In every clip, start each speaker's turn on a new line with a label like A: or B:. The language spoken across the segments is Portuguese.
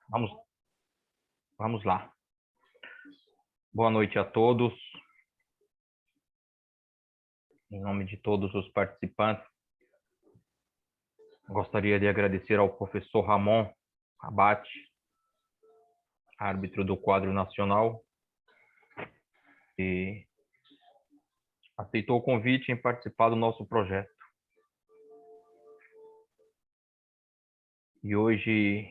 A: Vamos, vamos lá. Boa noite a todos. Em nome de todos os participantes, gostaria de agradecer ao professor Ramon Abate, árbitro do quadro nacional, que aceitou o convite em participar do nosso projeto. E hoje,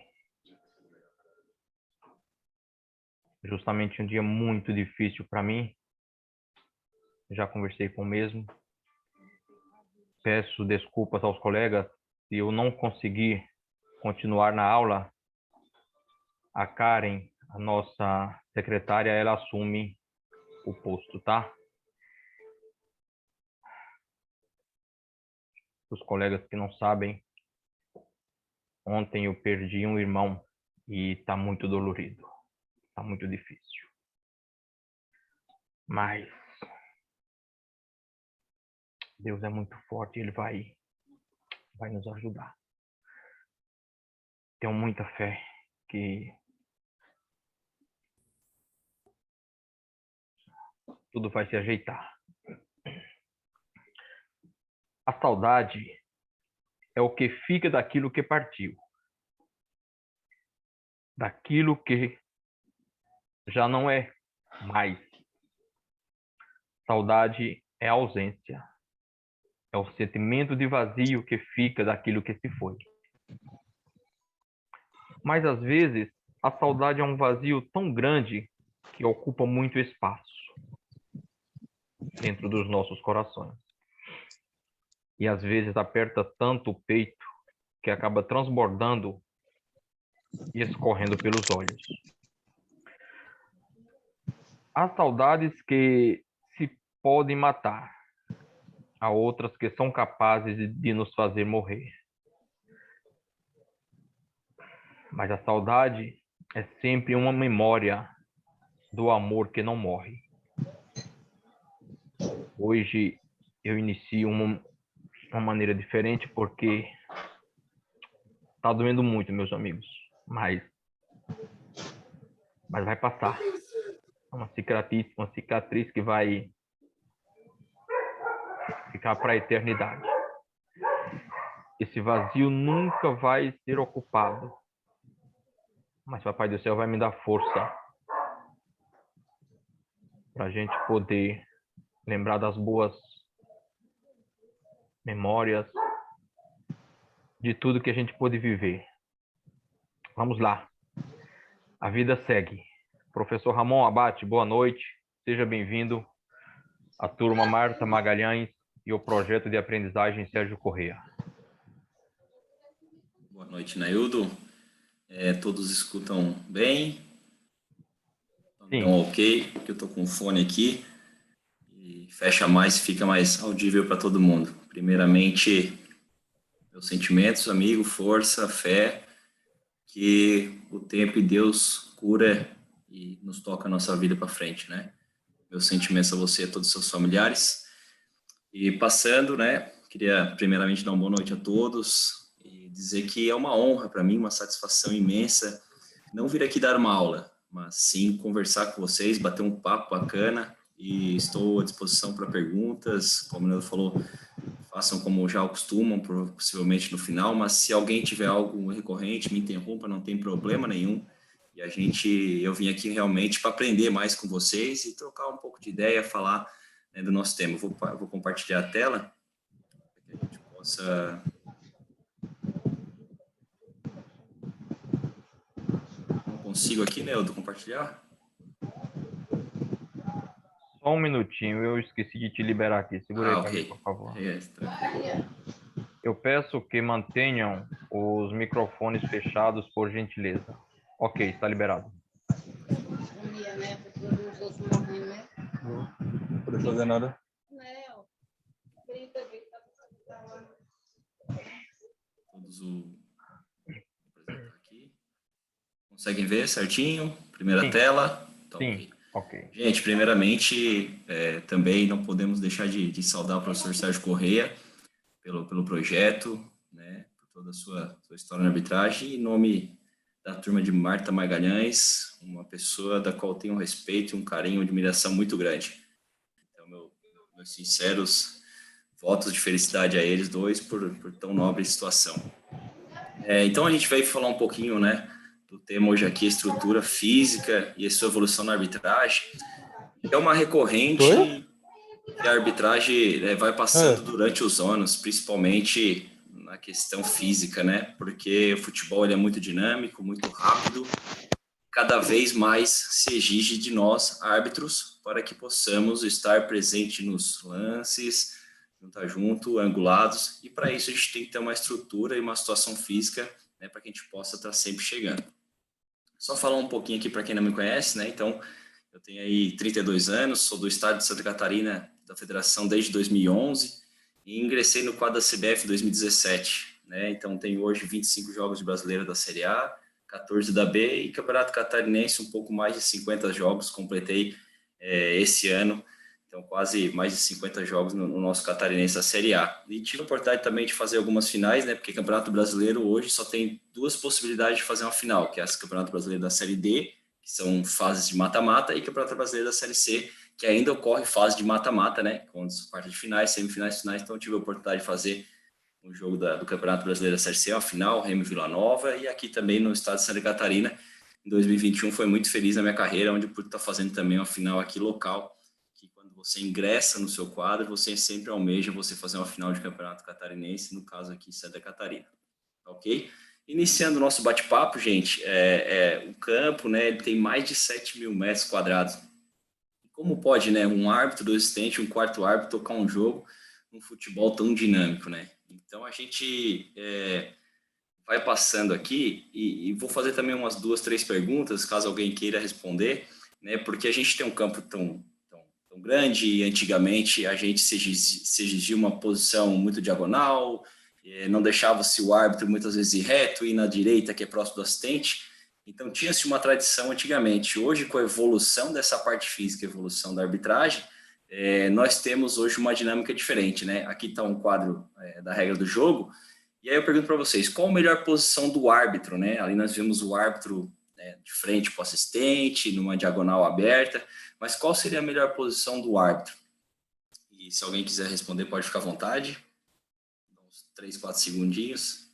A: justamente um dia muito difícil para mim, já conversei com o mesmo. Peço desculpas aos colegas se eu não conseguir continuar na aula. A Karen, a nossa secretária, ela assume o posto, tá? Os colegas que não sabem, ontem eu perdi um irmão e tá muito dolorido, tá muito difícil. Mas Deus é muito forte, Ele vai nos ajudar. Tenho muita fé que tudo vai se ajeitar. A saudade é o que fica daquilo que partiu, daquilo que já não é mais. Saudade é a ausência, é o sentimento de vazio que fica daquilo que se foi. Mas às vezes a saudade é um vazio tão grande que ocupa muito espaço dentro dos nossos corações. E às vezes aperta tanto o peito que acaba transbordando e escorrendo pelos olhos. Há saudades que se podem matar, há outras que são capazes de nos fazer morrer. Mas a saudade é sempre uma memória do amor que não morre. Hoje eu inicio uma maneira diferente porque está doendo muito, meus amigos, mas vai passar. É uma cicatriz que vai ficar para a eternidade. Esse vazio nunca vai ser ocupado, mas Papai do Céu vai me dar força para a gente poder lembrar das boas memórias, de tudo que a gente pôde viver. Vamos lá. A vida segue. Professor Ramon Abate, boa noite. Seja bem-vindo à turma Marta Magalhães e o projeto de aprendizagem Sérgio Corrêa.
B: Boa noite, Naildo. Todos escutam bem? Então, ok, porque eu estou com o fone aqui e fecha mais, fica mais audível para todo mundo. Primeiramente, meus sentimentos, amigo, força, fé, que o tempo e Deus cura e nos toca a nossa vida para frente, né? Meus sentimentos a você e a todos os seus familiares. E passando, né, queria primeiramente dar uma boa noite a todos e dizer que é uma honra para mim, uma satisfação imensa, não vir aqui dar uma aula, mas sim conversar com vocês, bater um papo bacana, e estou à disposição para perguntas, como o Nando falou, façam como já costumam, possivelmente no final, mas se alguém tiver algo recorrente, me interrompa, não tem problema nenhum. E eu vim aqui realmente para aprender mais com vocês e trocar um pouco de ideia, falar, né, do nosso tema. Eu vou compartilhar a tela para que a gente possa... Não consigo aqui, né, Eldo, compartilhar?
A: Só um minutinho, eu esqueci de te liberar aqui. Segura aí para mim, por favor. Eu peço que mantenham os microfones fechados, por gentileza. Ok, está liberado.
C: Não pode fazer nada.
B: Todos aqui. Conseguem ver certinho? Primeira
A: Sim.
B: tela? Então,
A: sim, ok.
B: Gente, primeiramente, também não podemos deixar de saudar o professor Sérgio Corrêa pelo projeto, né, por toda a sua história na arbitragem, em nome da turma de Marta Magalhães, uma pessoa da qual tenho um respeito, um carinho, uma admiração muito grande. Então, meus sinceros votos de felicidade a eles dois por tão nobre situação. Então, a gente vai falar um pouquinho, né, do tema hoje aqui, estrutura física e a sua evolução na arbitragem. É uma recorrente que a arbitragem vai passando durante os anos, principalmente na questão física, né? Porque o futebol ele é muito dinâmico, muito rápido. Cada vez mais se exige de nós, árbitros, para que possamos estar presente nos lances, estar junto, angulados. E para isso a gente tem que ter uma estrutura e uma situação física, né, para que a gente possa estar sempre chegando. Só falar um pouquinho aqui para quem não me conhece, né? Então, eu tenho aí 32 anos, sou do estado de Santa Catarina, da federação desde 2011 e ingressei no quadro da CBF em 2017, né? Então tenho hoje 25 jogos de brasileiro da Série A, 14 da B e Campeonato Catarinense um pouco mais de 50 jogos, completei esse ano, então quase mais de 50 jogos no nosso Catarinense da Série A. E tive a oportunidade também de fazer algumas finais, né? Porque Campeonato Brasileiro hoje só tem duas possibilidades de fazer uma final, que é o Campeonato Brasileiro da Série D, que são fases de mata-mata, e Campeonato Brasileiro da Série C, que ainda ocorre fase de mata-mata, né? Com as quartas de finais, semifinais, finais. Então, eu tive a oportunidade de fazer um jogo do Campeonato Brasileiro da Série C, uma final, Remo Vila Nova, e aqui também no estado de Santa Catarina, em 2021, foi muito feliz na minha carreira, onde pude estar fazendo também uma final aqui local, que quando você ingressa no seu quadro, você sempre almeja você fazer uma final de Campeonato Catarinense, no caso aqui, Santa Catarina. Ok? Iniciando o nosso bate-papo, gente, o campo, né, ele tem mais de 7 mil metros quadrados. Como pode, né, um árbitro do assistente, um quarto árbitro, tocar um jogo num futebol tão dinâmico, né? Então, a gente vai passando aqui e vou fazer também umas 2, 3 perguntas, caso alguém queira responder, né? Porque a gente tem um campo tão grande e antigamente a gente se exigia uma posição muito diagonal, não deixava-se o árbitro muitas vezes ir reto, ir na direita, que é próximo do assistente. Então, tinha-se uma tradição antigamente. Hoje, com a evolução dessa parte física, a evolução da arbitragem, nós temos hoje uma dinâmica diferente, né? Aqui está um quadro da regra do jogo. E aí eu pergunto para vocês, qual a melhor posição do árbitro, né? Ali nós vemos o árbitro de frente para o assistente, numa diagonal aberta. Mas qual seria a melhor posição do árbitro? E se alguém quiser responder, pode ficar à vontade. Uns 3, 4 segundinhos.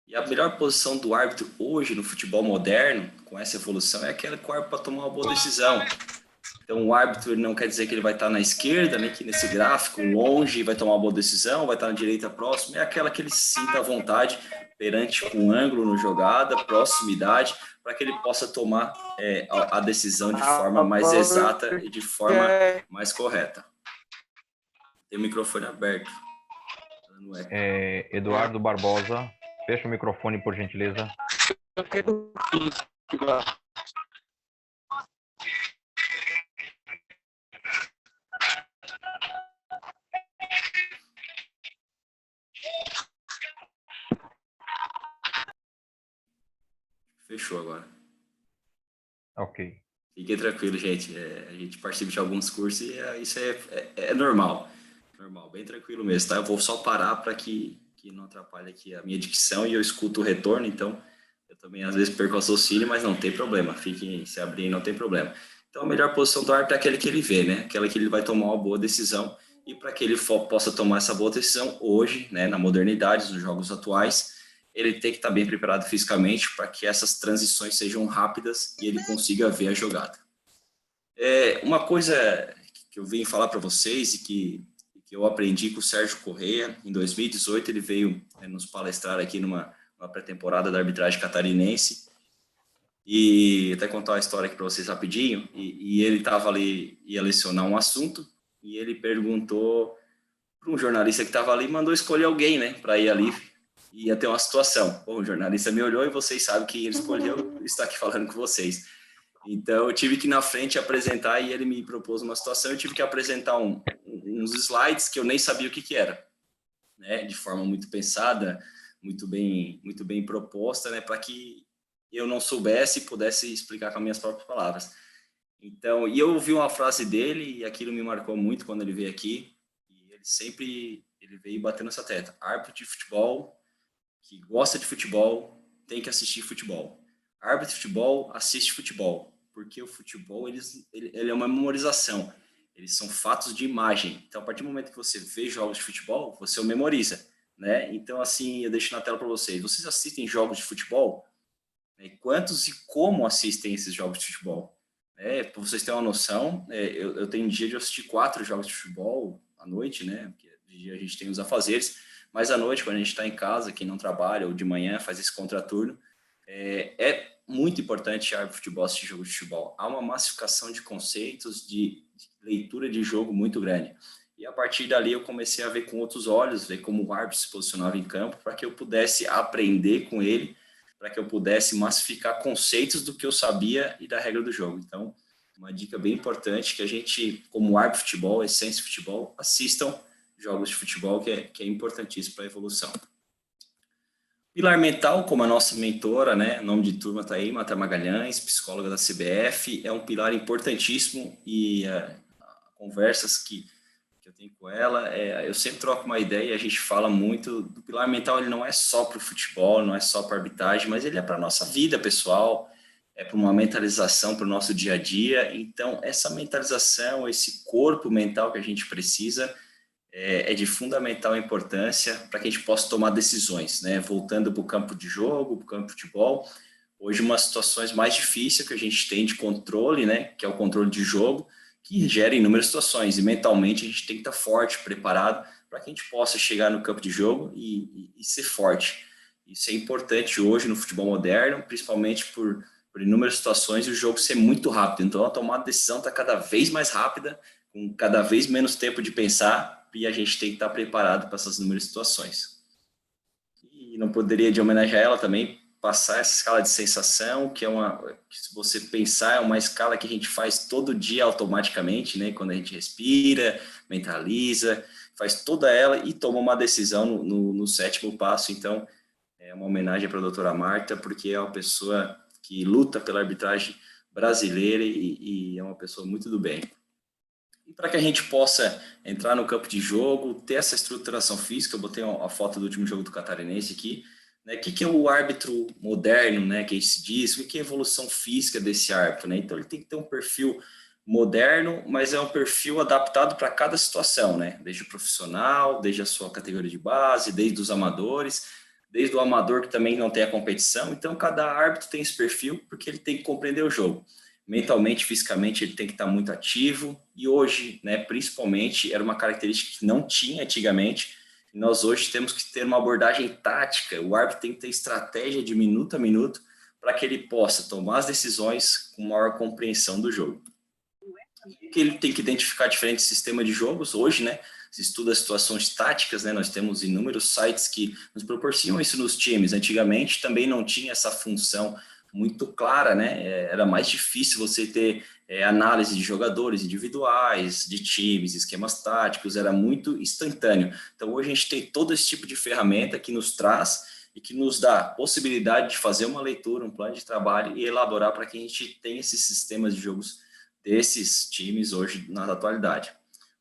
B: E a melhor posição do árbitro hoje no futebol moderno, com essa evolução, é aquela que o árbitro para tomar uma boa decisão. Então, o árbitro não quer dizer que ele vai estar na esquerda, né, que nesse gráfico, longe, vai tomar uma boa decisão, vai estar na direita próximo, é aquela que ele se sinta à vontade perante um ângulo no jogada, proximidade, para que ele possa tomar a decisão de forma mais exata e de forma mais correta. Tem o microfone aberto.
A: Eduardo Barbosa, fecha o microfone, por gentileza.
C: Eu quero...
B: Fechou agora.
A: Ok.
B: Fiquem tranquilo, gente. A gente participa de alguns cursos e isso é normal. Normal, bem tranquilo mesmo, tá? Eu vou só parar para que não atrapalhe aqui a minha dicção e eu escuto o retorno, então eu também às vezes perco o raciocínio, mas não tem problema. Fiquem se abrirem, não tem problema. Então a melhor posição do árbitro é aquele que ele vê, né? Aquela que ele vai tomar uma boa decisão e para que ele possa tomar essa boa decisão hoje, né, na modernidade, nos jogos atuais, ele tem que estar bem preparado fisicamente para que essas transições sejam rápidas e ele consiga ver a jogada. Uma coisa que eu vim falar para vocês e que eu aprendi com o Sérgio Corrêa, em 2018 ele veio nos palestrar aqui numa pré-temporada da arbitragem catarinense, e até contar uma história aqui para vocês rapidinho, e ele estava ali, ia lecionar um assunto, e ele perguntou para um jornalista que estava ali, mandou escolher alguém, né, para ir ali, e ia ter uma situação. Bom, o jornalista me olhou e vocês sabem quem ele escolheu, está aqui falando com vocês. Então, eu tive que ir na frente apresentar e ele me propôs uma situação, eu tive que apresentar uns slides que eu nem sabia o que era, né, de forma muito pensada, muito bem proposta, né, para que eu não soubesse e pudesse explicar com as minhas próprias palavras. Então, e eu ouvi uma frase dele e aquilo me marcou muito quando ele veio aqui, e ele veio batendo essa tecla. Árbitro de futebol que gosta de futebol tem que assistir futebol. Árbitro de futebol assiste futebol, porque o futebol ele é uma memorização. Eles são fatos de imagem. Então, a partir do momento que você vê jogos de futebol, você o memoriza, né? Então, assim, eu deixo na tela para vocês. Vocês assistem jogos de futebol? Quantos e como assistem esses jogos de futebol? Para vocês terem uma noção, eu tenho dia de assistir 4 jogos de futebol à noite, né? Porque de dia a gente tem os afazeres, mas à noite, quando a gente está em casa, quem não trabalha, ou de manhã faz esse contraturno, é muito importante árbitro de futebol assistir jogo de futebol. Há uma massificação de conceitos, de leitura de jogo muito grande. E a partir dali eu comecei a ver com outros olhos, ver como o árbitro se posicionava em campo, para que eu pudesse aprender com ele, para que eu pudesse massificar conceitos do que eu sabia e da regra do jogo. Então, uma dica bem importante que a gente, como árbitro de futebol, essência de futebol, assistam jogos de futebol, que é importantíssimo para a evolução. Pilar mental, como a nossa mentora, né, nome de turma está aí, Marta Magalhães, psicóloga da CBF, é um pilar importantíssimo e conversas que eu tenho com ela, eu sempre troco uma ideia e a gente fala muito do pilar mental. Ele não é só para o futebol, não é só para a arbitragem, mas ele é para a nossa vida pessoal, é para uma mentalização para o nosso dia a dia. Então, essa mentalização, esse corpo mental que a gente precisa, é de fundamental importância para que a gente possa tomar decisões, né? Voltando para o campo de jogo, para o campo de futebol, hoje uma das situações mais difíceis que a gente tem de controle, né? Que é o controle de jogo, que gera inúmeras situações, e mentalmente a gente tem que estar forte, preparado, para que a gente possa chegar no campo de jogo e ser forte. Isso é importante hoje no futebol moderno, principalmente por inúmeras situações, e o jogo ser muito rápido. Então, a tomada de decisão está cada vez mais rápida, com cada vez menos tempo de pensar, e a gente tem que estar preparado para essas inúmeras situações. E não poderia de homenagear ela também, passar essa escala de sensação, que se você pensar, é uma escala que a gente faz todo dia automaticamente, né? Quando a gente respira, mentaliza, faz toda ela e toma uma decisão no 7º passo. Então, é uma homenagem para a doutora Marta, porque é uma pessoa que luta pela arbitragem brasileira e é uma pessoa muito do bem. E para que a gente possa entrar no campo de jogo, ter essa estruturação física, eu botei a foto do último jogo do Catarinense aqui, né? O que é o árbitro moderno, né, que a gente se diz, o que é a evolução física desse árbitro, né? Então, ele tem que ter um perfil moderno, mas é um perfil adaptado para cada situação, né? Desde o profissional, desde a sua categoria de base, desde os amadores, desde o amador que também não tem a competição. Então, cada árbitro tem esse perfil porque ele tem que compreender o jogo. Mentalmente, fisicamente, ele tem que estar muito ativo, e hoje, né, principalmente, era uma característica que não tinha antigamente. Nós hoje temos que ter uma abordagem tática, o árbitro tem que ter estratégia de minuto a minuto para que ele possa tomar as decisões com maior compreensão do jogo. Que ele tem que identificar diferentes sistemas de jogos hoje, né? Se estuda situações táticas, né? Nós temos inúmeros sites que nos proporcionam isso nos times. Antigamente também não tinha essa função muito clara, né? Era mais difícil você ter análise de jogadores individuais, de times, esquemas táticos, era muito instantâneo. Então, hoje a gente tem todo esse tipo de ferramenta que nos traz e que nos dá a possibilidade de fazer uma leitura, um plano de trabalho e elaborar para que a gente tenha esses sistemas de jogos desses times hoje na atualidade.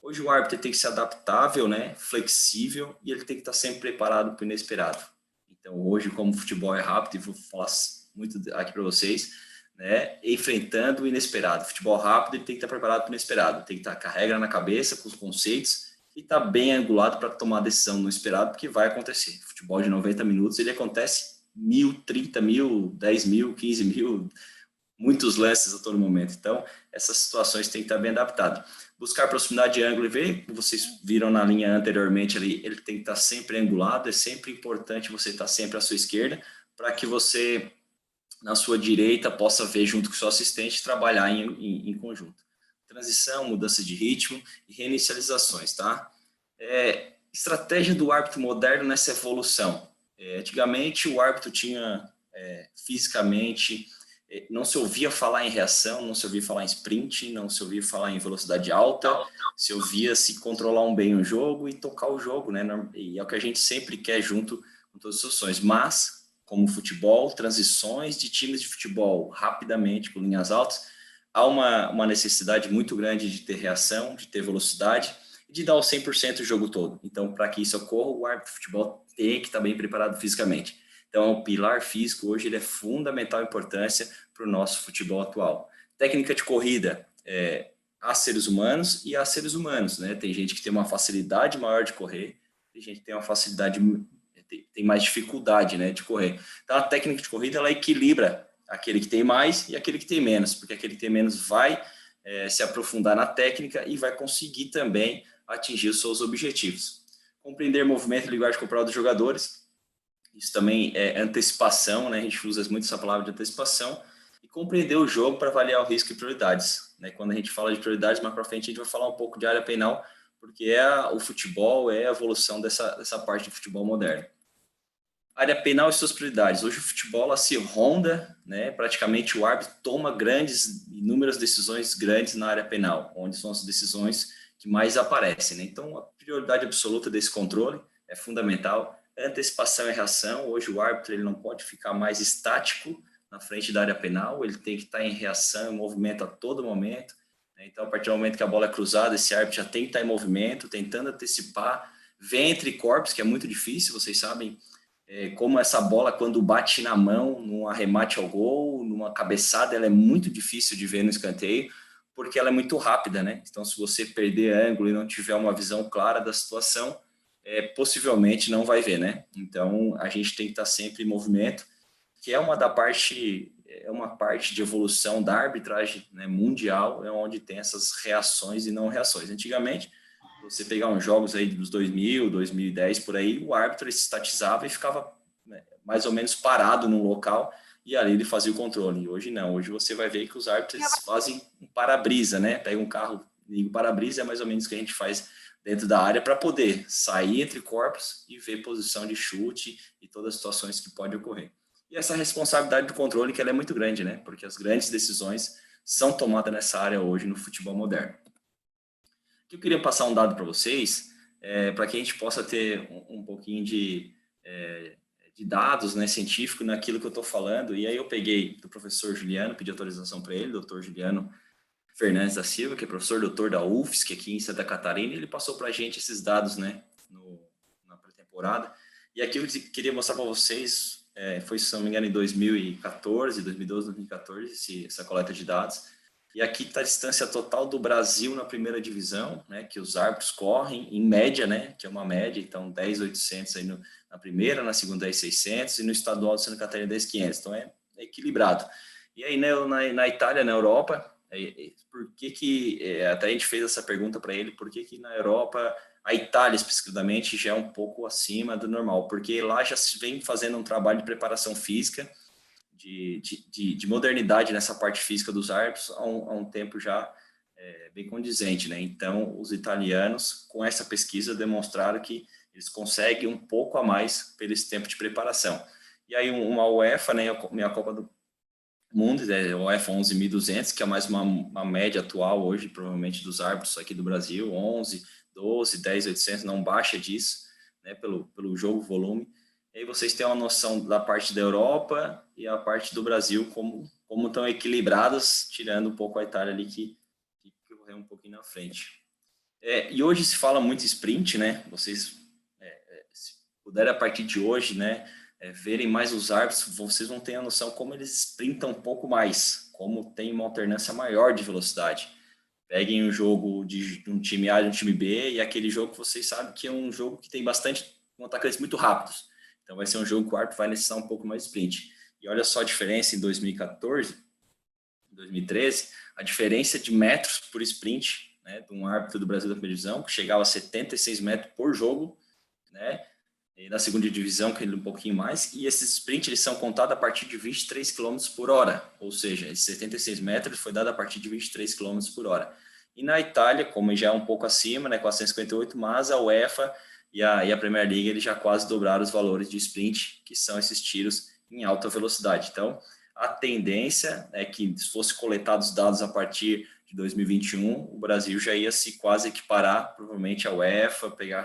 B: Hoje o árbitro tem que ser adaptável, né? Flexível, e ele tem que estar sempre preparado para o inesperado. Então, hoje, como o futebol é rápido, e vou falar muito aqui para vocês, né, enfrentando o inesperado. Futebol rápido, ele tem que estar preparado para o inesperado, tem que estar com a regra na cabeça, com os conceitos, e estar bem angulado para tomar a decisão no esperado, porque vai acontecer. Futebol de 90 minutos, ele acontece 1.000, 30.000, 10.000, 15.000, muitos lances a todo momento. Então, essas situações têm que estar bem adaptadas. Buscar proximidade de ângulo e ver, como vocês viram na linha anteriormente ali, ele tem que estar sempre angulado, é sempre importante você estar sempre à sua esquerda, para que você, na sua direita, possa ver junto com o seu assistente, trabalhar em conjunto. Transição, mudança de ritmo e reinicializações, tá? Estratégia do árbitro moderno nessa evolução. Antigamente, o árbitro tinha, fisicamente, não se ouvia falar em reação, não se ouvia falar em sprint, não se ouvia falar em velocidade alta, se ouvia se controlar bem o jogo e tocar o jogo, né? E é o que a gente sempre quer junto com todas as soluções. Mas, como futebol, transições de times de futebol rapidamente, com linhas altas, há uma necessidade muito grande de ter reação, de ter velocidade e de dar o 100% o jogo todo. Então, para que isso ocorra, o árbitro de futebol tem que estar bem preparado fisicamente. Então, o pilar físico hoje ele é fundamental importância para o nosso futebol atual. Técnica de corrida, há seres humanos e há seres humanos, né? Tem gente que tem uma facilidade maior de correr, tem gente que tem uma facilidade, tem mais dificuldade, né, de correr. Então, a técnica de corrida, ela equilibra aquele que tem mais e aquele que tem menos, porque aquele que tem menos vai se aprofundar na técnica e vai conseguir também atingir os seus objetivos. Compreender movimento e linguagem corporal dos jogadores, isso também é antecipação, né? A gente usa muito essa palavra de antecipação, e compreender o jogo para avaliar o risco e prioridades, né? Quando a gente fala de prioridades, mais para frente a gente vai falar um pouco de área penal, porque o futebol é a evolução dessa parte do futebol moderno. Área penal e suas prioridades. Hoje o futebol ela se ronda, né? Praticamente o árbitro toma inúmeras decisões grandes na área penal, onde são as decisões que mais aparecem, né? Então, a prioridade absoluta desse controle é fundamental. Antecipação e reação. Hoje o árbitro ele não pode ficar mais estático na frente da área penal, ele tem que estar em reação, em movimento a todo momento. Então, a partir do momento que a bola é cruzada, esse árbitro já tem que estar em movimento, tentando antecipar, ventre e corpos, que é muito difícil, vocês sabem como essa bola, quando bate na mão, num arremate ao gol, numa cabeçada, ela é muito difícil de ver no escanteio, porque ela é muito rápida, né? Então, se você perder ângulo e não tiver uma visão clara da situação, possivelmente não vai ver, né? Então, a gente tem que estar sempre em movimento, que é uma parte de evolução da arbitragem, né, mundial, onde tem essas reações e não reações. Antigamente, você pegar uns jogos aí dos 2000, 2010, por aí, o árbitro se estatizava e ficava, né, mais ou menos parado num local, e ali ele fazia o controle. E hoje não, hoje você vai ver que os árbitros fazem um para-brisa, né? Pega um carro, liga o para-brisa, é mais ou menos o que a gente faz dentro da área para poder sair entre corpos e ver posição de chute e todas as situações que podem ocorrer. E essa responsabilidade do controle, que ela é muito grande, né? Porque as grandes decisões são tomadas nessa área hoje no futebol moderno. Eu queria passar um dado para vocês, para que a gente possa ter um pouquinho de dados, né, científico naquilo que eu estou falando. E aí eu peguei do professor Juliano, pedi autorização para ele, doutor Juliano Fernandes da Silva, que é professor doutor da UFSC aqui em Santa Catarina, e ele passou para a gente esses dados, né, na pré-temporada. E aqui eu queria mostrar para vocês, foi, se não me engano, em 2014, 2012, 2014, essa coleta de dados. E aqui está a distância total do Brasil na primeira divisão, né, que os árbitros correm em média, né, que é uma média, então 10.800 aí na primeira, na segunda 10.600 e no estadual de Santa Catarina 10.500, então é equilibrado. E aí, né, na Itália, na Europa, por que até a gente fez essa pergunta para ele, por que na Europa, a Itália especificamente, já é um pouco acima do normal? Porque lá já se vem fazendo um trabalho de preparação física, de modernidade nessa parte física dos árbitros há um tempo já bem condizente, né? Então, os italianos, com essa pesquisa, demonstraram que eles conseguem um pouco a mais pelo esse tempo de preparação. E aí, uma UEFA, né, a Copa do Mundo, a UEFA 11.200, que é mais uma média atual hoje, provavelmente, dos árbitros aqui do Brasil, 11, 12, 10.800, não baixa disso, né, pelo jogo, volume. E aí vocês têm uma noção da parte da Europa e a parte do Brasil, como estão equilibradas, tirando um pouco a Itália ali, que correu um pouquinho na frente. E hoje se fala muito sprint, né? Vocês, se puderem, a partir de hoje, né, verem mais os árbitros, vocês vão ter a noção como eles sprintam um pouco mais, como tem uma alternância maior de velocidade. Peguem um jogo de um time A e um time B, e aquele jogo que vocês sabem que é um jogo que tem bastante atacantes muito rápidos. Então, vai ser um jogo que o árbitro vai necessitar um pouco mais de sprint. E olha só a diferença em 2014, 2013, a diferença de metros por sprint, né, de um árbitro do Brasil da primeira divisão, que chegava a 76 metros por jogo, né, e na segunda divisão, que ele um pouquinho mais, e esses sprints eles são contados a partir de 23 km por hora, ou seja, esses 76 metros foi dado a partir de 23 km por hora. E na Itália, como já é um pouco acima, né, 458, mas a UEFA e a Premier League eles já quase dobraram os valores de sprint, que são esses tiros em alta velocidade. Então, a tendência é que, se fosse coletados dados a partir de 2021, o Brasil já ia se quase equiparar, provavelmente, a UEFA, pegar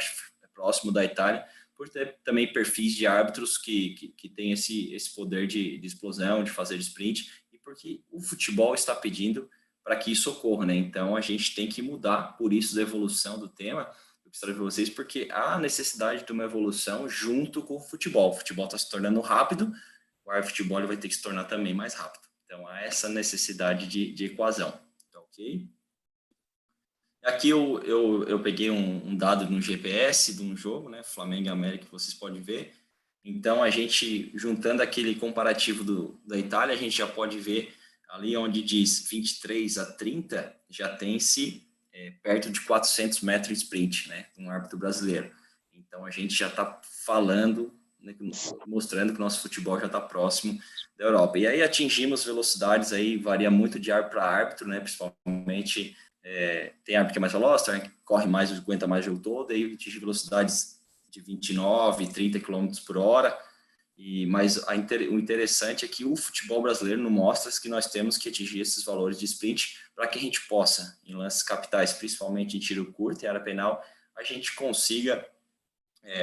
B: próximo da Itália, por ter também perfis de árbitros que têm esse poder de explosão, de fazer sprint, e porque o futebol está pedindo para que isso ocorra, né? Então, a gente tem que mudar, por isso, da evolução do tema. Eu eu quis trazer para vocês porque há necessidade de uma evolução junto com o futebol. O futebol está se tornando rápido, o ar futebol vai ter que se tornar também mais rápido. Então, há essa necessidade de equação. Tá ok? Aqui eu peguei um dado no GPS de um jogo, né? Flamengo e América, que vocês podem ver. Então, a gente, juntando aquele comparativo da Itália, a gente já pode ver ali onde diz 23-30, já tem-se perto de 400 metros de sprint, né? Um árbitro brasileiro. Então, a gente já está falando, né, mostrando que o nosso futebol já está próximo da Europa. E aí atingimos velocidades, aí varia muito de árbitro para árbitro, né? Principalmente, tem árbitro que é mais veloz, tem que corre mais, aguenta mais o jogo todo, aí atinge velocidades de 29, 30 km por hora. Mas o interessante é que o futebol brasileiro não mostra que nós temos que atingir esses valores de sprint para que a gente possa, em lances capitais, principalmente em tiro curto e área penal, a gente consiga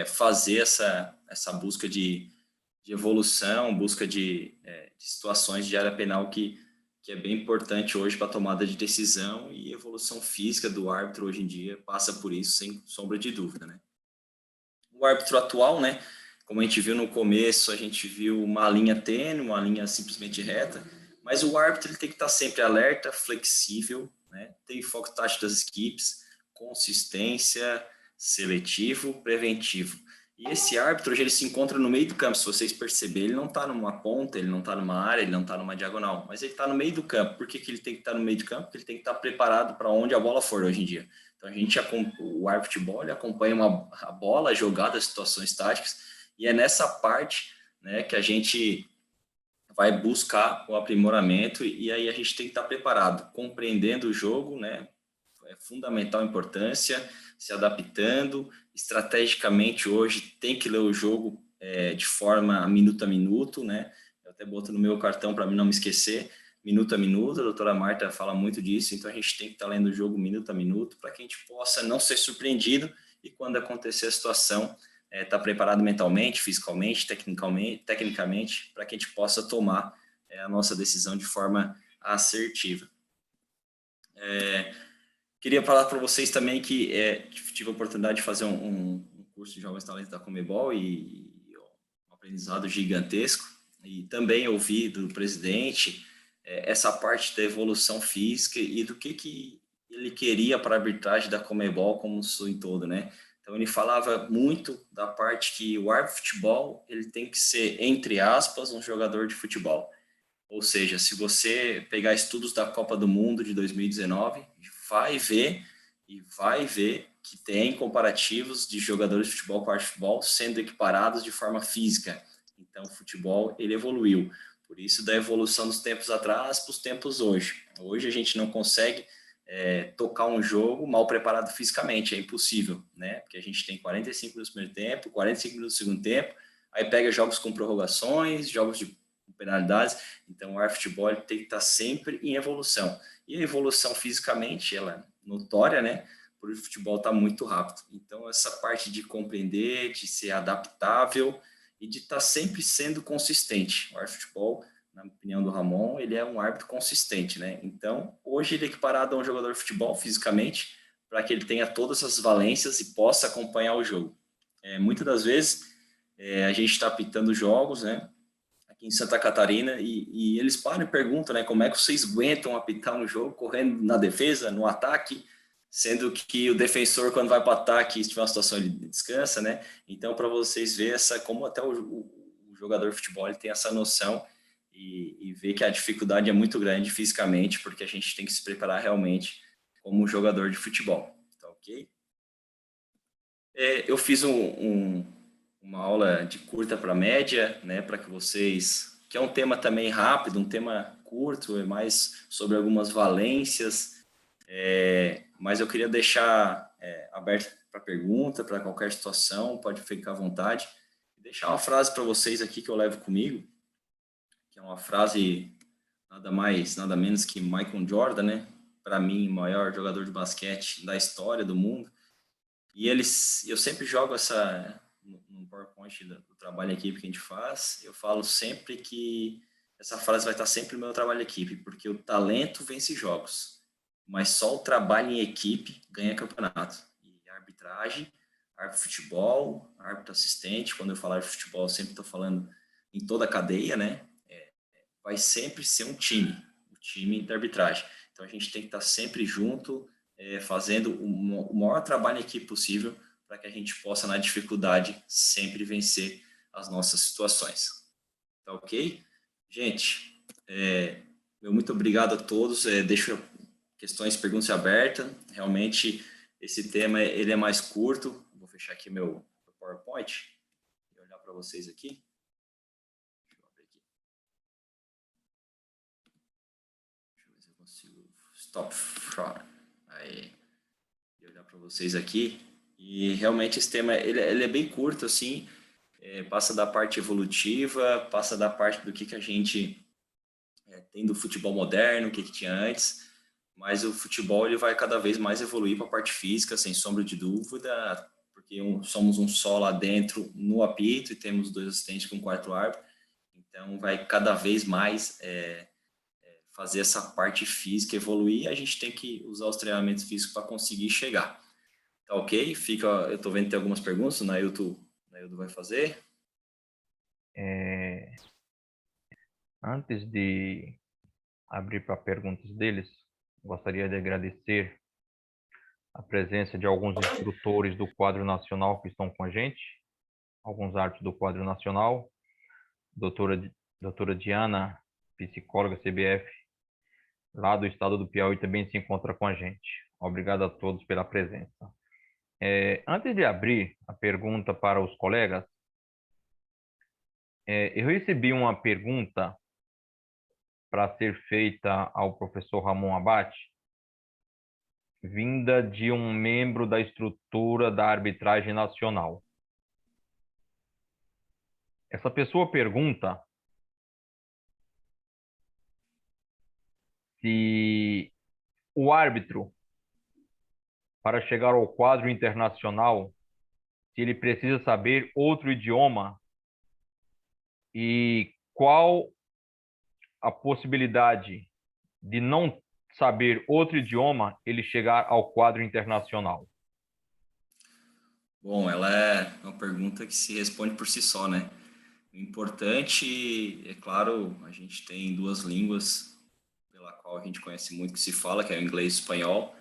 B: fazer essa busca de evolução, busca de situações de área penal que é bem importante hoje para a tomada de decisão, e evolução física do árbitro hoje em dia passa por isso, sem sombra de dúvida, né? O árbitro atual, né, como a gente viu no começo, a gente viu uma linha tênue, uma linha simplesmente reta, mas o árbitro ele tem que estar sempre alerta, flexível, né, tem foco tático das equipes, consistência, seletivo, preventivo. E esse árbitro, hoje, ele se encontra no meio do campo. Se vocês perceberem, ele não está numa ponta, ele não está numa área, ele não está numa diagonal, mas ele está no meio do campo. Por que ele tem que estar no meio do campo? Porque ele tem que estar preparado para onde a bola for hoje em dia. Então, o árbitro de futebol acompanha a bola, a jogada, as situações táticas, e é nessa parte, né, que a gente vai buscar o aprimoramento, e aí a gente tem que estar preparado, compreendendo o jogo, né, é fundamental a importância, se adaptando, estrategicamente hoje tem que ler o jogo de forma minuto a minuto, né, eu até boto no meu cartão para mim não me esquecer, minuto a minuto, a doutora Marta fala muito disso, então a gente tem que estar lendo o jogo minuto a minuto, para que a gente possa não ser surpreendido, e quando acontecer a situação, estar preparado mentalmente, fisicamente, tecnicamente, para que a gente possa tomar a nossa decisão de forma assertiva. Queria falar para vocês também que tive a oportunidade de fazer um curso de Jovens Talentos da Conmebol, e um aprendizado gigantesco, e também ouvi do presidente essa parte da evolução física e do que ele queria para a arbitragem da Conmebol como um todo, né? Então, ele falava muito da parte que o árbitro de futebol ele tem que ser, entre aspas, um jogador de futebol. Ou seja, se você pegar estudos da Copa do Mundo de 2019, vai ver que tem comparativos de jogadores de futebol com árbitro de futebol sendo equiparados de forma física. Então, o futebol ele evoluiu. Por isso, da evolução dos tempos atrás para os tempos hoje. Hoje, a gente não consegue tocar um jogo mal preparado fisicamente, é impossível, né? Porque a gente tem 45 minutos no primeiro tempo, 45 minutos no segundo tempo, aí pega jogos com prorrogações, jogos de penalidades, então o futebol tem que estar sempre em evolução. E a evolução fisicamente, ela é notória, né? Por o futebol estar muito rápido. Então, essa parte de compreender, de ser adaptável e de estar sempre sendo consistente. O futebol, na opinião do Ramon, ele é um árbitro consistente, né? Então, hoje ele é equiparado a um jogador de futebol fisicamente, para que ele tenha todas as valências e possa acompanhar o jogo. Muitas das vezes, a gente está apitando jogos, né? Aqui em Santa Catarina, e eles param e perguntam, né? Como é que vocês aguentam apitar um jogo correndo na defesa, no ataque, sendo que o defensor, quando vai para o ataque, se tiver uma situação, ele descansa, né? Então, para vocês verem como até o jogador de futebol ele tem essa noção, e ver que a dificuldade é muito grande fisicamente, porque a gente tem que se preparar realmente como jogador de futebol, tá ok? Eu fiz uma aula de curta para média, né, para que vocês, que é um tema também rápido, um tema curto, é mais sobre algumas valências, mas eu queria deixar aberto para pergunta, para qualquer situação, pode ficar à vontade. Deixar uma frase para vocês aqui que eu levo comigo, que é uma frase nada mais, nada menos que Michael Jordan, né? Para mim, o maior jogador de basquete da história do mundo. E eu sempre jogo essa no PowerPoint do trabalho em equipe que a gente faz. Eu falo sempre que essa frase vai estar sempre no meu trabalho em equipe, porque o talento vence jogos, mas só o trabalho em equipe ganha campeonato. E a arbitragem arbitragem, árbitro de futebol, árbitro assistente. Quando eu falar de futebol, eu sempre estou falando em toda a cadeia, né? Vai sempre ser um time, o time da arbitragem. Então, a gente tem que estar sempre junto, fazendo o maior trabalho em equipe possível para que a gente possa, na dificuldade, sempre vencer as nossas situações. Tá ok? Gente, meu muito obrigado a todos. Deixo questões, perguntas abertas. Realmente, esse tema ele é mais curto. Vou fechar aqui meu PowerPoint e olhar para vocês aqui. Deixa eu abrir aqui. Deixa eu ver se eu consigo stop fraud. Aí, vou olhar para vocês aqui. E realmente esse tema ele é bem curto, assim. Passa da parte evolutiva, passa da parte do que a gente tem do futebol moderno, o que tinha antes, mas o futebol ele vai cada vez mais evoluir para a parte física, sem sombra de dúvida, porque somos um só lá dentro no apito e temos 2 assistentes com 4 árbitros, então vai cada vez mais fazer essa parte física evoluir, e a gente tem que usar os treinamentos físicos para conseguir chegar. Tá ok? Eu estou vendo que tem algumas perguntas, o Nailton vai fazer.
A: Antes de abrir para perguntas deles, gostaria de agradecer a presença de alguns instrutores do quadro nacional que estão com a gente, alguns árbitros do quadro nacional, doutora Diana, psicóloga CBF, lá do estado do Piauí, também se encontra com a gente. Obrigado a todos pela presença. Antes de abrir a pergunta para os colegas, eu recebi uma pergunta para ser feita ao professor Ramon Abate, vinda de um membro da estrutura da arbitragem nacional. Essa pessoa pergunta se o árbitro, para chegar ao quadro internacional, se ele precisa saber outro idioma e qual a possibilidade de não saber outro idioma ele chegar ao quadro internacional.
B: Bom, ela é uma pergunta que se responde por si só, né? O importante, é claro, a gente tem 2 línguas pela qual a gente conhece muito que se fala, que é o inglês e o espanhol.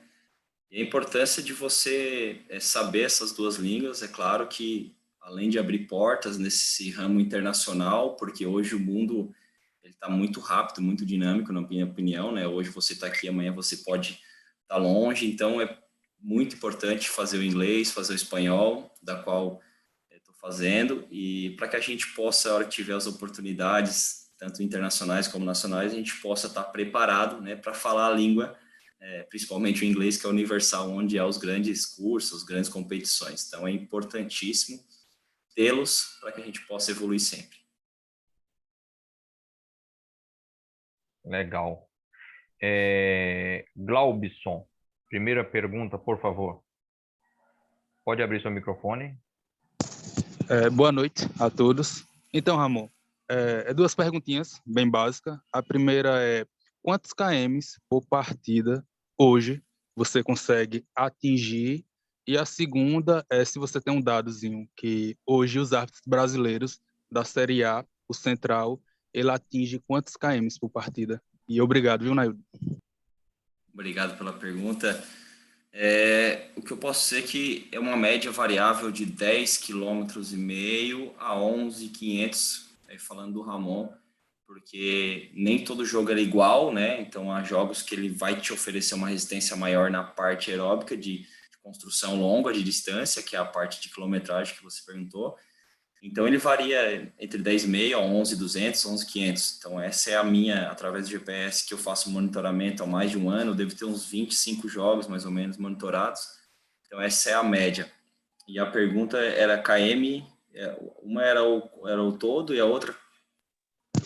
B: E a importância de você saber essas 2 línguas, é claro que além de abrir portas nesse ramo internacional, porque hoje o mundo ele está muito rápido, muito dinâmico, na minha opinião, né? Hoje você está aqui, amanhã você pode estar longe, então é muito importante fazer o inglês, fazer o espanhol, da qual estou fazendo, e para que a gente possa, na hora que tiver as oportunidades, tanto internacionais como nacionais, a gente possa estar preparado, né, para falar a língua, principalmente o inglês, que é universal, onde há os grandes cursos, as grandes competições. Então, é importantíssimo tê-los para que a gente possa evoluir sempre.
A: Legal. Glaubson, primeira pergunta, por favor. Pode abrir seu microfone.
C: Boa noite a todos. Então, Ramon, 2 perguntinhas bem básicas. A primeira é: quantos kms por partida hoje você consegue atingir? E a segunda é se você tem um dadozinho que hoje os árbitros brasileiros da Série A, o Central, ele atinge quantos kms por partida? E obrigado, viu, Naildo?
B: Obrigado pela pergunta. O que eu posso dizer é que é uma média variável de 10,5 km a 11,500, falando do Ramon, porque nem todo jogo é igual, né? Então, há jogos que ele vai te oferecer uma resistência maior na parte aeróbica de construção longa de distância, que é a parte de quilometragem que você perguntou. Então, ele varia entre 10,5 a 11,200, 11,500. Então, essa é a minha, através do GPS, que eu faço monitoramento há mais de um ano. Eu devo ter uns 25 jogos, mais ou menos, monitorados. Então, essa é a média. E a pergunta era KM, uma era o todo e a outra,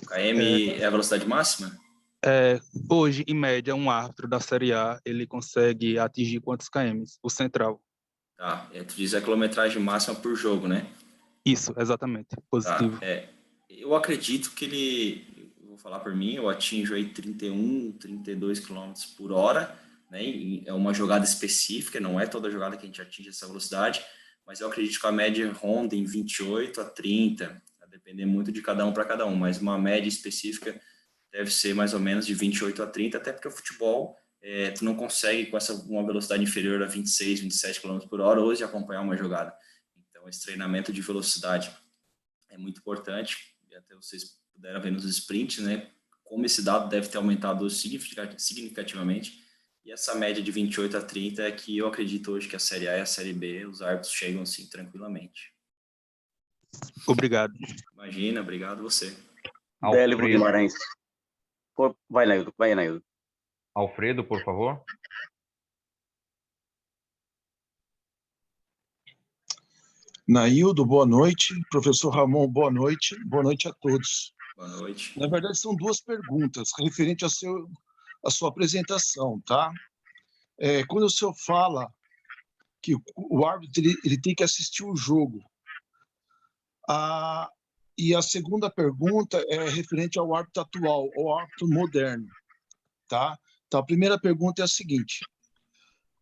B: o KM é a velocidade máxima?
C: Hoje, em média, um árbitro da Série A, ele consegue atingir quantos kms? O Central.
B: Tá, tu diz a quilometragem máxima por jogo, né?
C: Isso, exatamente. Positivo.
B: Tá, eu acredito que vou falar por mim, eu atinjo aí 31, 32 km por hora, né? E é uma jogada específica, não é toda jogada que a gente atinge essa velocidade, mas eu acredito que a média ronda em 28 a 30, a depender muito de cada um para cada um, mas uma média específica deve ser mais ou menos de 28 a 30, até porque o futebol, tu não consegue com uma velocidade inferior a 26, 27 km por hora hoje acompanhar uma jogada. Então, esse treinamento de velocidade é muito importante, e até vocês puderam ver nos sprints, né, como esse dado deve ter aumentado significativamente, e essa média de 28 a 30 é que eu acredito hoje que a Série A e a Série B, os árbitros chegam assim tranquilamente.
C: Obrigado.
B: Imagina, obrigado você.
D: Délivo Guimarães. Vai, Naildo.
A: Alfredo, por favor.
E: Naildo, boa noite. Professor Ramon, boa noite. Boa noite a todos.
B: Boa noite.
E: Na verdade, são duas perguntas referente à sua apresentação, tá? Quando o senhor fala que o árbitro ele tem que assistir o jogo, e a segunda pergunta é referente ao árbitro atual, ao árbitro moderno, tá? Então, a primeira pergunta é a seguinte: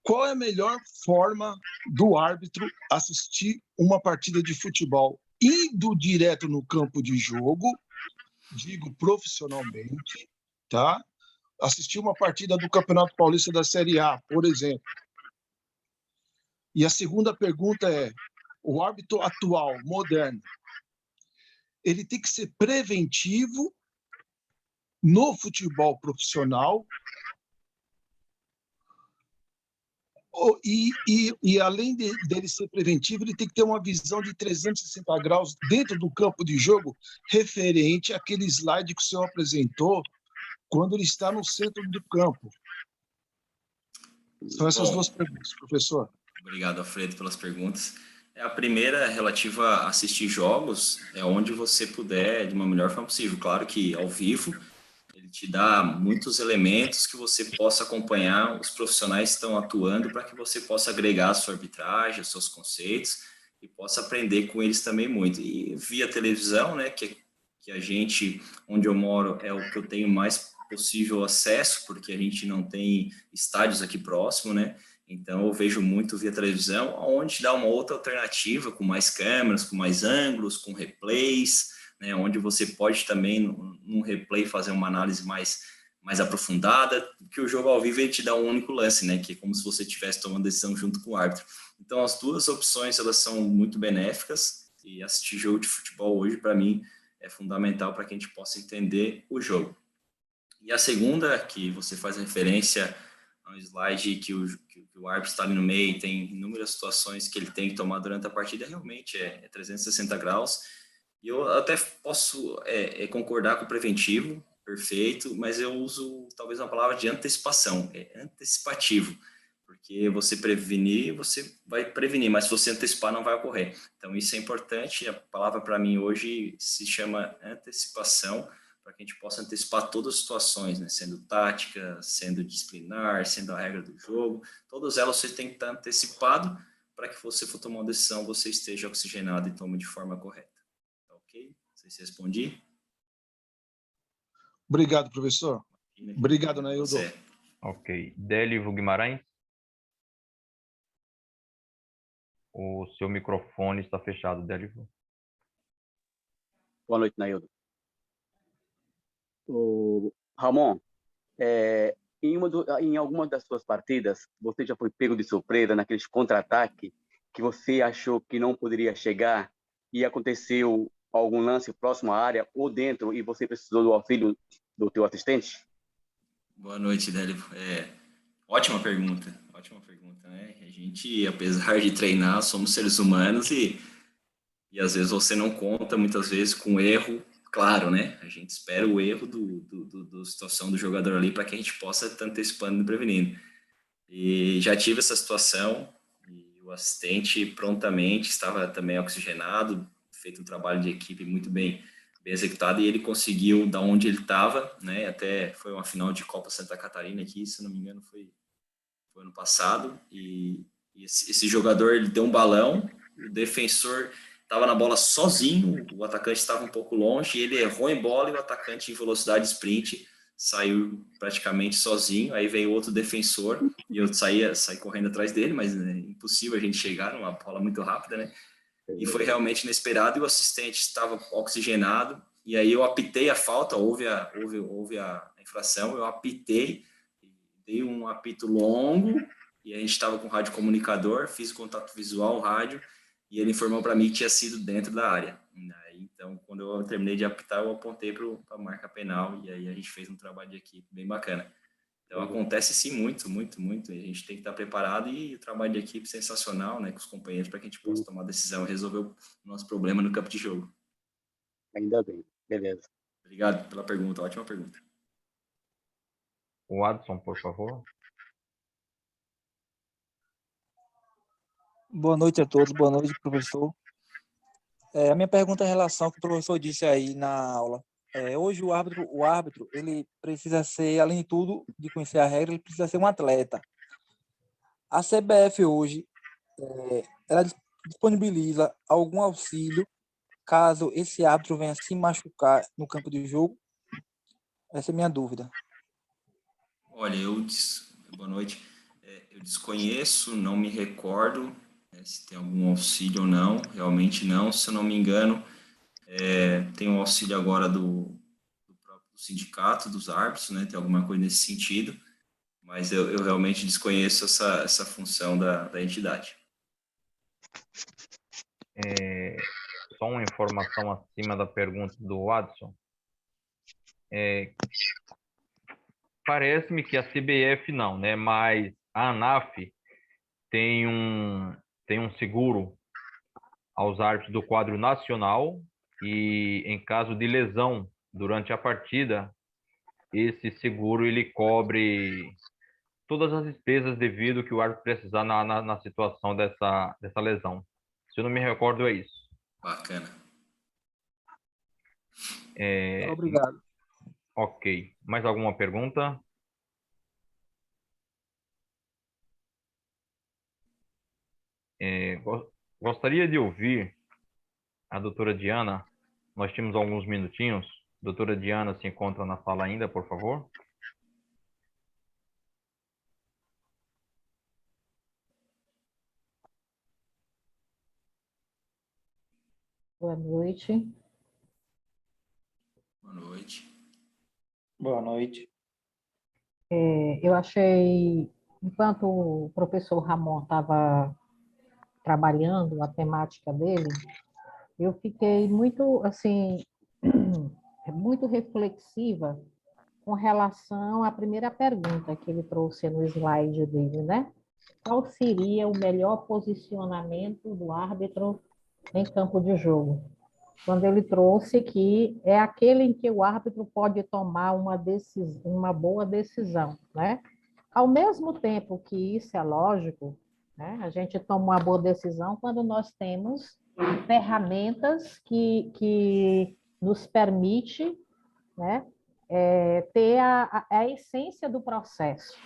E: qual é a melhor forma do árbitro assistir uma partida de futebol? Indo direto no campo de jogo, digo profissionalmente, tá? Assistir uma partida do Campeonato Paulista da Série A, por exemplo. E a segunda pergunta é: o árbitro atual, moderno, ele tem que ser preventivo no futebol profissional e além dele ser preventivo, ele tem que ter uma visão de 360 graus dentro do campo de jogo, referente àquele slide que o senhor apresentou quando ele está no centro do campo. São essas duas perguntas, professor.
B: Obrigado, Alfredo, pelas perguntas. A primeira, relativa a assistir jogos, é onde você puder, de uma melhor forma possível. Claro que ao vivo, ele te dá muitos elementos que você possa acompanhar os profissionais que estão atuando para que você possa agregar a sua arbitragem, os seus conceitos e possa aprender com eles também muito. E via televisão, né, que a gente, onde eu moro, é o que eu tenho mais possível acesso, porque a gente não tem estádios aqui próximo, né? Então, eu vejo muito via televisão, onde dá uma outra alternativa, com mais câmeras, com mais ângulos, com replays, né, onde você pode também, num replay, fazer uma análise mais aprofundada, porque o jogo ao vivo ele te dá um único lance, né, que é como se você estivesse tomando decisão junto com o árbitro. Então, as duas opções, elas são muito benéficas, e assistir jogo de futebol hoje, para mim, é fundamental para que a gente possa entender o jogo. E a segunda, que você faz referência a um slide que o árbitro está ali no meio, tem inúmeras situações que ele tem que tomar durante a partida, realmente é 360 graus. E eu até posso concordar com o preventivo, perfeito, mas eu uso talvez uma palavra de antecipação, antecipativo, porque você prevenir, você vai prevenir, mas se você antecipar, não vai ocorrer. Então, isso é importante, a palavra para mim hoje se chama antecipação, para que a gente possa antecipar todas as situações, né? Sendo tática, sendo disciplinar, sendo a regra do jogo, todas elas você tem que estar antecipado para que você for tomar uma decisão, você esteja oxigenado e tome de forma correta. Tá ok? Não sei se respondi.
E: Obrigado, professor. Obrigado, Naildo.
A: Ok. Délivo Guimarães? O seu microfone está fechado, Délivo.
D: Boa noite, Naildo. Ramon, em alguma das suas partidas, você já foi pego de surpresa naqueles contra-ataque que você achou que não poderia chegar e aconteceu algum lance próximo à área ou dentro e você precisou do auxílio do teu assistente?
B: Boa noite, Délivo. Ótima pergunta, né? A gente, apesar de treinar, somos seres humanos e às vezes você não conta, muitas vezes, com erro. Claro, né? A gente espera o erro da situação do jogador ali para que a gente possa estar antecipando e prevenindo. E já tive essa situação e o assistente prontamente estava também oxigenado, feito um trabalho de equipe muito bem executado e ele conseguiu, da onde ele estava, né? Até foi uma final de Copa Santa Catarina aqui, se não me engano foi ano passado, e esse jogador ele deu um balão, o defensor estava na bola sozinho, o atacante estava um pouco longe, ele errou em bola e o atacante em velocidade sprint saiu praticamente sozinho, aí veio outro defensor, e eu saí correndo atrás dele, mas é impossível a gente chegar numa bola muito rápida, né? E foi realmente inesperado, e o assistente estava oxigenado, e aí eu apitei a falta, houve a infração, eu apitei, dei um apito longo, e a gente estava com o rádio comunicador, fiz contato visual, o rádio, e ele informou para mim que tinha sido dentro da área. Então, quando eu terminei de apitar, eu apontei para a marca penal, e aí a gente fez um trabalho de equipe bem bacana. Então, acontece sim muito, muito, muito. A gente tem que estar preparado, e o trabalho de equipe sensacional, né, com os companheiros, para que a gente possa tomar decisão e resolver o nosso problema no campo de jogo.
D: Ainda bem, beleza.
B: Obrigado pela pergunta, ótima pergunta.
A: O Adson, por favor.
F: Boa noite a todos, boa noite, professor. A minha pergunta é em relação ao que o professor disse aí na aula. Hoje o árbitro, ele precisa ser, além de tudo, de conhecer a regra, ele precisa ser um atleta. A CBF hoje, ela disponibiliza algum auxílio caso esse árbitro venha se machucar no campo de jogo? Essa é a minha dúvida.
B: Olha, boa noite. Eu desconheço, não me recordo se tem algum auxílio ou não, realmente não. Se eu não me engano, tem um auxílio agora do próprio sindicato dos árbitros, né? Tem alguma coisa nesse sentido, mas eu realmente desconheço essa função da entidade.
A: Só uma informação acima da pergunta do Adson. Parece-me que a CBF não, né? Mas a ANAF tem um seguro aos árbitros do quadro nacional, e em caso de lesão durante a partida, esse seguro ele cobre todas as despesas devido que o árbitro precisar na situação dessa lesão. Se eu não me recordo, é isso.
B: Bacana.
F: Obrigado.
A: Ok. Mais alguma pergunta? Gostaria de ouvir a doutora Diana. Nós temos alguns minutinhos. Doutora Diana se encontra na sala ainda, por favor?
G: Boa noite.
B: Boa noite.
F: Boa noite.
G: Eu achei, enquanto o professor Ramon estava trabalhando a temática dele, eu fiquei muito, assim, muito reflexiva com relação à primeira pergunta que ele trouxe no slide dele, né? Qual seria o melhor posicionamento do árbitro em campo de jogo? Quando ele trouxe que é aquele em que o árbitro pode tomar uma boa decisão, né? Ao mesmo tempo que isso é lógico, né? A gente toma uma boa decisão quando nós temos ferramentas que nos permite, né, ter a essência do processo,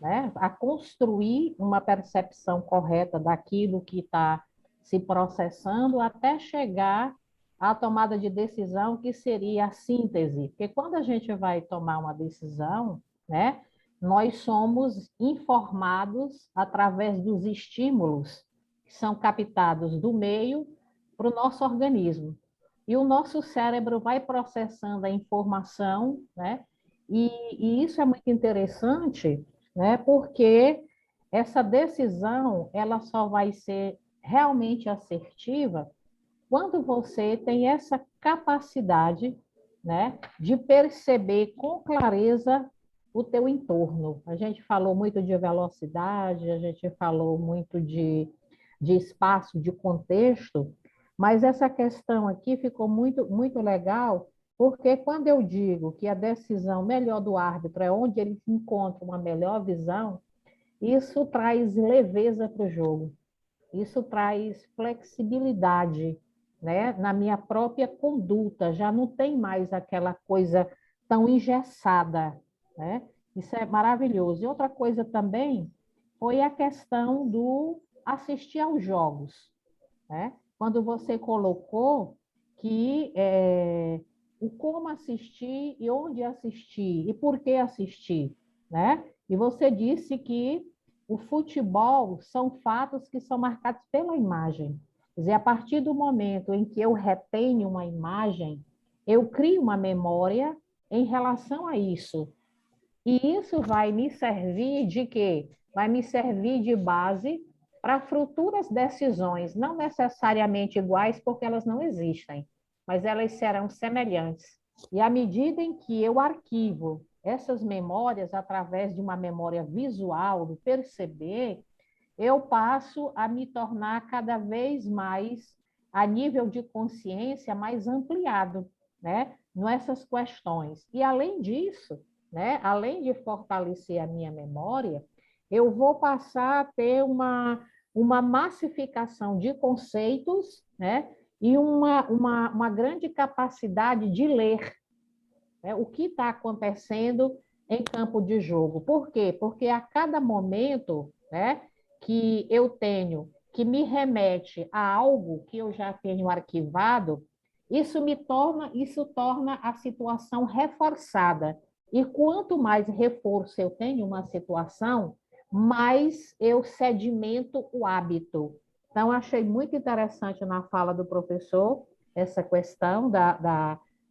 G: né? A construir uma percepção correta daquilo que está se processando até chegar à tomada de decisão, que seria a síntese. Porque quando a gente vai tomar uma decisão, né, nós somos informados através dos estímulos que são captados do meio para o nosso organismo. E o nosso cérebro vai processando a informação, né? E isso é muito interessante, né? Porque essa decisão ela só vai ser realmente assertiva quando você tem essa capacidade, né, de perceber com clareza o teu entorno. A gente falou muito de velocidade, a gente falou muito de espaço, de contexto, mas essa questão aqui ficou muito, muito legal, porque quando eu digo que a decisão melhor do árbitro é onde ele encontra uma melhor visão, isso traz leveza para o jogo, isso traz flexibilidade, né, na minha própria conduta, já não tem mais aquela coisa tão engessada, né? Isso é maravilhoso. E outra coisa também foi a questão do assistir aos jogos, né? Quando você colocou que o como assistir e onde assistir e por que assistir, né? E você disse que o futebol são fatos que são marcados pela imagem. Quer dizer, a partir do momento em que eu retenho uma imagem, eu crio uma memória em relação a isso. E isso vai me servir de quê? Vai me servir de base para futuras decisões, não necessariamente iguais, porque elas não existem, mas elas serão semelhantes. E à medida em que eu arquivo essas memórias através de uma memória visual, do perceber, eu passo a me tornar cada vez mais, a nível de consciência, mais ampliado, né, nessas questões. E, além disso, né, além de fortalecer a minha memória, eu vou passar a ter uma massificação de conceitos, né, e uma grande capacidade de ler, né, o que está acontecendo em campo de jogo. Por quê? Porque a cada momento, né, que eu tenho que me remete a algo que eu já tenho arquivado, isso torna a situação reforçada. E quanto mais reforço eu tenho uma situação, mais eu sedimento o hábito. Então, achei muito interessante na fala do professor essa questão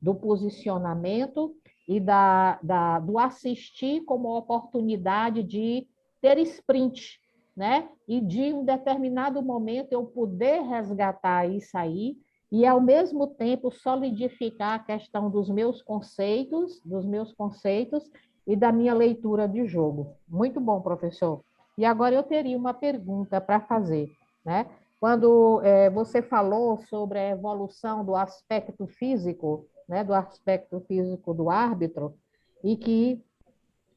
G: do posicionamento e do assistir como oportunidade de ter sprint, né? E de um determinado momento eu poder resgatar isso aí e, ao mesmo tempo, solidificar a questão dos meus conceitos e da minha leitura de jogo. Muito bom, professor. E agora eu teria uma pergunta para fazer, né? Quando você falou sobre a evolução do aspecto físico, né, do aspecto físico do árbitro, e que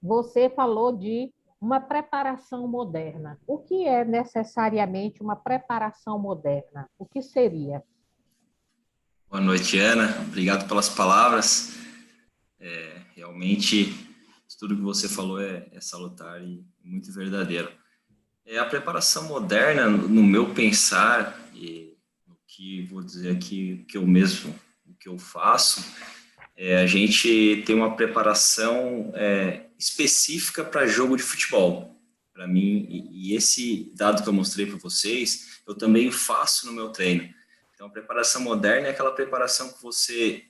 G: você falou de uma preparação moderna. O que é necessariamente uma preparação moderna? O que seria?
B: Boa noite, Ana. Obrigado pelas palavras. Realmente, tudo que você falou é salutar e muito verdadeiro. A preparação moderna, no meu pensar, e no que vou dizer aqui, o que eu faço, a gente tem uma preparação específica para jogo de futebol. Para mim, e esse dado que eu mostrei para vocês, eu também faço no meu treino. Então, a preparação moderna é aquela preparação que você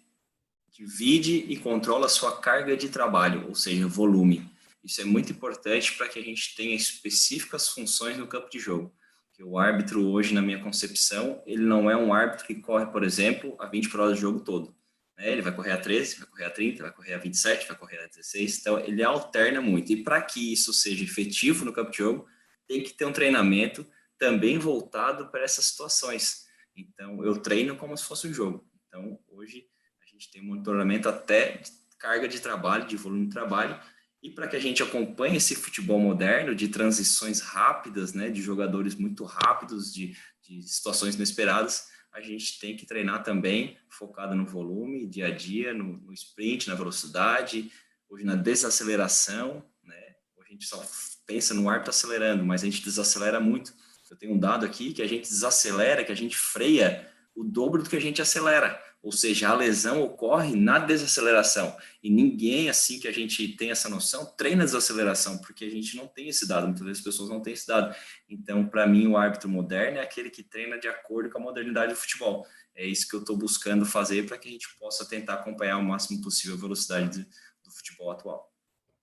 B: divide e controla a sua carga de trabalho, ou seja, volume. Isso é muito importante para que a gente tenha específicas funções no campo de jogo. Que o árbitro hoje, na minha concepção, ele não é um árbitro que corre, por exemplo, a 20 por hora do jogo todo. Ele vai correr a 13, vai correr a 30, vai correr a 27, vai correr a 16. Então, ele alterna muito. E para que isso seja efetivo no campo de jogo, tem que ter um treinamento também voltado para essas situações. Então, eu treino como se fosse um jogo. Então, hoje, a gente tem um monitoramento até de carga de trabalho, de volume de trabalho, e para que a gente acompanhe esse futebol moderno de transições rápidas, né, de jogadores muito rápidos, de situações inesperadas, a gente tem que treinar também focado no volume, dia a dia, no sprint, na velocidade, hoje na desaceleração, né? Hoje a gente só pensa no árbitro acelerando, mas a gente desacelera muito. Eu tenho um dado aqui que a gente desacelera, que a gente freia o dobro do que a gente acelera. Ou seja, a lesão ocorre na desaceleração. E ninguém, assim que a gente tem essa noção, treina a desaceleração, porque a gente não tem esse dado, muitas vezes as pessoas não têm esse dado. Então, para mim, o árbitro moderno é aquele que treina de acordo com a modernidade do futebol. É isso que eu estou buscando fazer para que a gente possa tentar acompanhar o máximo possível a velocidade do futebol atual.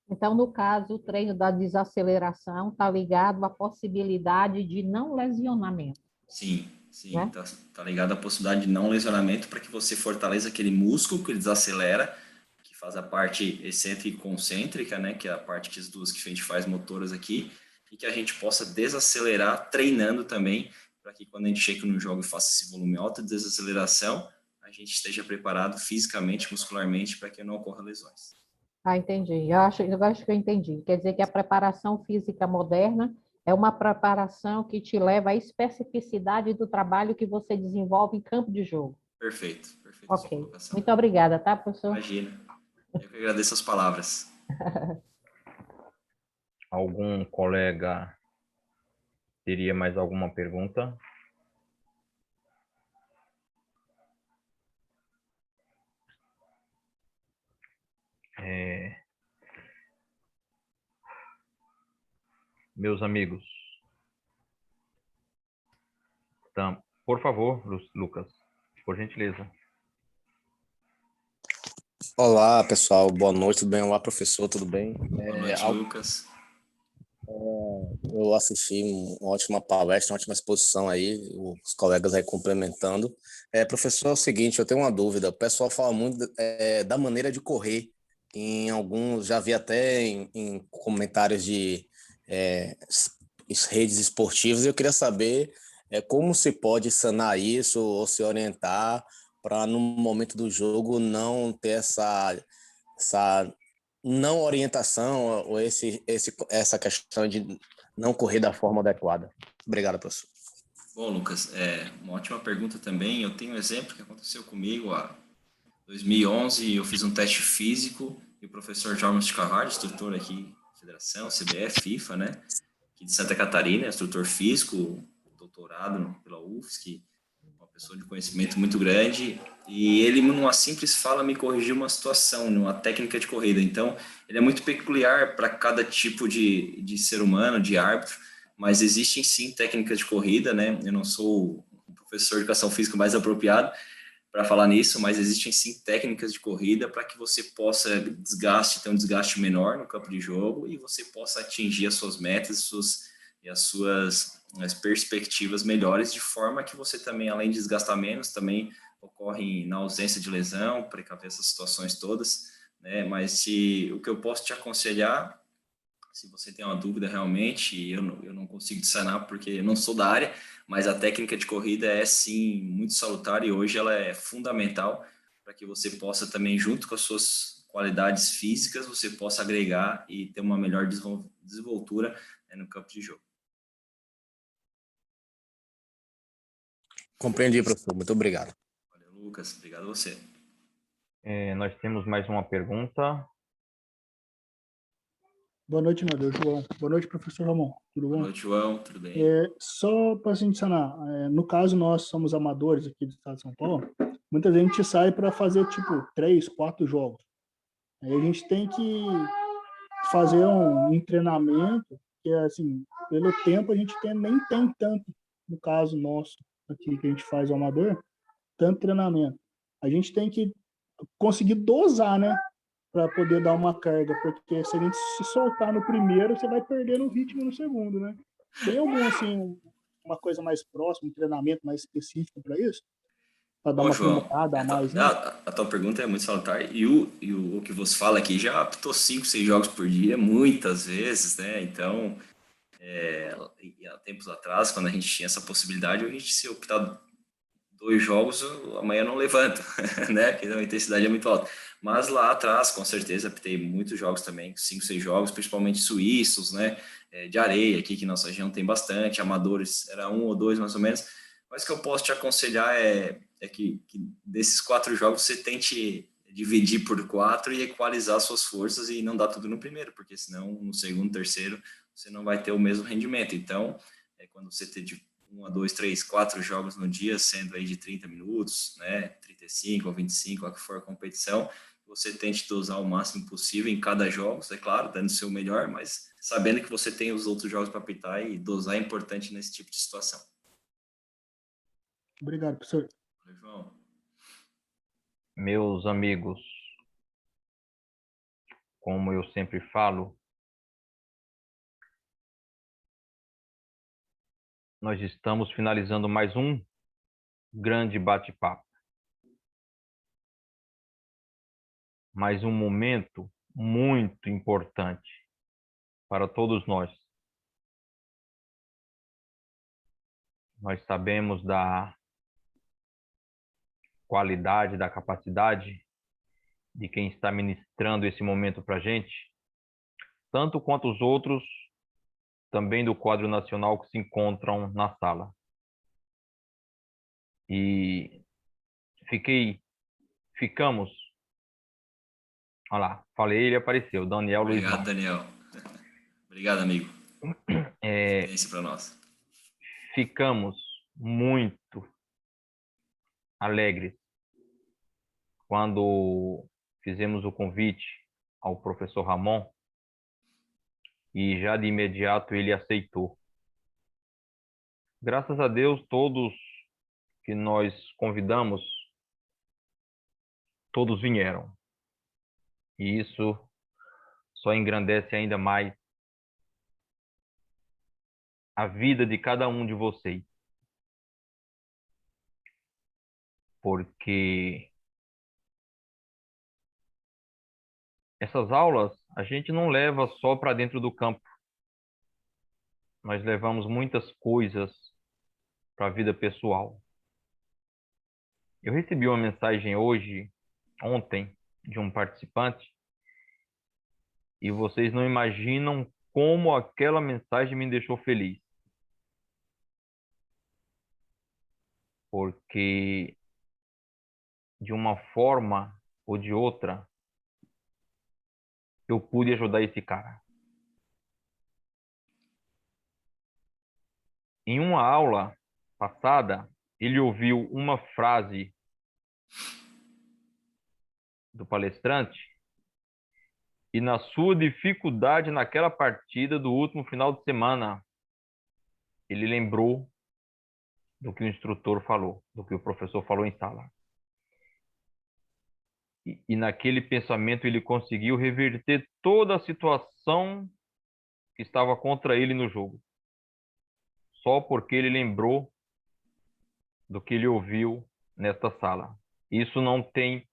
G: Então, no caso, o treino da desaceleração está ligado à possibilidade de não lesionamento.
B: Sim. Sim,
G: né?
B: tá ligado à possibilidade de não lesionamento para que você fortaleça aquele músculo que ele desacelera, que faz a parte excêntrica e concêntrica, né, que é a parte que as duas que a gente faz motoras aqui, e que a gente possa desacelerar treinando também, para que quando a gente chega no jogo e faça esse volume alto de desaceleração, a gente esteja preparado fisicamente, muscularmente, para que não ocorra lesões.
G: Ah, entendi. Eu acho que eu entendi. Quer dizer que a preparação física moderna é uma preparação que te leva à especificidade do trabalho que você desenvolve em campo de jogo.
B: Perfeito.
G: Ok. Muito obrigada, tá, professor?
B: Imagina. Eu que agradeço as palavras.
A: Algum colega teria mais alguma pergunta? Meus amigos, então, por favor, Lucas, por gentileza.
H: Olá, pessoal. Boa noite, tudo bem? Olá, professor, tudo bem?
B: Boa noite, Lucas.
H: Eu assisti uma ótima palestra, uma ótima exposição aí, os colegas aí complementando. Professor, é o seguinte, eu tenho uma dúvida. O pessoal fala muito da maneira de correr. Em alguns, já vi até em comentários de redes esportivas, e eu queria saber como se pode sanar isso ou se orientar para, no momento do jogo, não ter essa não orientação ou essa questão de não correr da forma adequada. Obrigado, professor.
B: Bom, Lucas, uma ótima pergunta também. Eu tenho um exemplo que aconteceu comigo há 2011. Eu fiz um teste físico e o professor Jorge de Carvalho, instrutor aqui da Federação, CBF, FIFA, né, aqui de Santa Catarina, instrutor físico, doutorado pela UFSC, uma pessoa de conhecimento muito grande, e ele, numa simples fala, me corrigiu uma situação, numa técnica de corrida. Então, ele é muito peculiar para cada tipo de ser humano, de árbitro, mas existem sim técnicas de corrida, né? Eu não sou o professor de educação física mais apropriado para falar nisso, mas existem sim técnicas de corrida para que você possa ter um desgaste menor no campo de jogo e você possa atingir as suas metas e as suas perspectivas melhores, de forma que você também, além de desgastar menos, também ocorre na ausência de lesão, precaver essas situações todas, né? Mas o que eu posso te aconselhar, se você tem uma dúvida realmente, eu não consigo te sanar porque eu não sou da área, mas a técnica de corrida é sim muito salutar e hoje ela é fundamental para que você possa também, junto com as suas qualidades físicas, você possa agregar e ter uma melhor desenvoltura, né, no campo de jogo.
H: Compreendi, professor. Muito obrigado.
B: Valeu, Lucas. Obrigado a você.
A: Nós temos mais uma pergunta.
I: Boa noite, meu Deus, João. Boa noite, professor Ramon. Tudo bom?
B: Boa noite, João. Tudo bem?
I: Só para a gente sanar, no caso, nós somos amadores aqui do estado de São Paulo, muita gente sai para fazer, tipo, 3, 4 jogos. Aí a gente tem que fazer um treinamento, que é assim, pelo tempo a gente nem tem tanto, no caso nosso, aqui que a gente faz o amador, tanto treinamento. A gente tem que conseguir dosar, né? Para poder dar uma carga, porque se a gente se soltar no primeiro, você vai perder no ritmo no segundo, né? Tem algum, assim, uma coisa mais próxima, um treinamento mais específico para isso? Para dar
B: Bom,
I: uma
B: João,
I: aprimorada a mais, né?
B: a tua pergunta é muito salutar, e o que você fala aqui, já apitou 5, 6 jogos por dia, muitas vezes, né? Então, há tempos atrás, quando a gente tinha essa possibilidade, a gente, se optar 2 jogos, amanhã não levanta, né? Porque a intensidade é muito alta. Mas lá atrás, com certeza, apitei muitos jogos também, 5, 6 jogos, principalmente suíços, né? De areia aqui, que nossa região tem bastante, amadores, era 1 ou 2 mais ou menos. Mas o que eu posso te aconselhar é que desses 4 jogos você tente dividir por 4 e equalizar suas forças e não dar tudo no primeiro, porque senão no segundo, terceiro, você não vai ter o mesmo rendimento. Então, quando você ter de 1 a 2, 3, 4 jogos no dia, sendo aí de 30 minutos, né, 35 ou 25, a que for a competição, você tente dosar o máximo possível em cada jogo, é claro, dando o seu melhor, mas sabendo que você tem os outros jogos para apitar, e dosar é importante nesse tipo de situação.
I: Obrigado, professor.
B: Valeu, João.
A: Meus amigos, como eu sempre falo, nós estamos finalizando mais um grande bate-papo. Mais um momento muito importante para todos nós. Nós sabemos da qualidade, da capacidade de quem está ministrando esse momento para a gente, tanto quanto os outros também do quadro nacional que se encontram na sala. E ficamos. Olha lá, falei, ele apareceu, Daniel Luiz.
B: Obrigado, Daniel. Obrigado, amigo. Experiência para nós.
A: Ficamos muito alegres quando fizemos o convite ao professor Ramon e já de imediato ele aceitou. Graças a Deus, todos que nós convidamos, todos vieram. E isso só engrandece ainda mais a vida de cada um de vocês. Porque essas aulas a gente não leva só para dentro do campo. Nós levamos muitas coisas para a vida pessoal. Eu recebi uma mensagem ontem, de um participante, e vocês não imaginam como aquela mensagem me deixou feliz. Porque, de uma forma ou de outra, eu pude ajudar esse cara. Em uma aula passada, ele ouviu uma frase do palestrante e, na sua dificuldade naquela partida do último final de semana, ele lembrou do que o instrutor falou, do que o professor falou em sala. E naquele pensamento ele conseguiu reverter toda a situação que estava contra ele no jogo. Só porque ele lembrou do que ele ouviu nesta sala. Isso não tem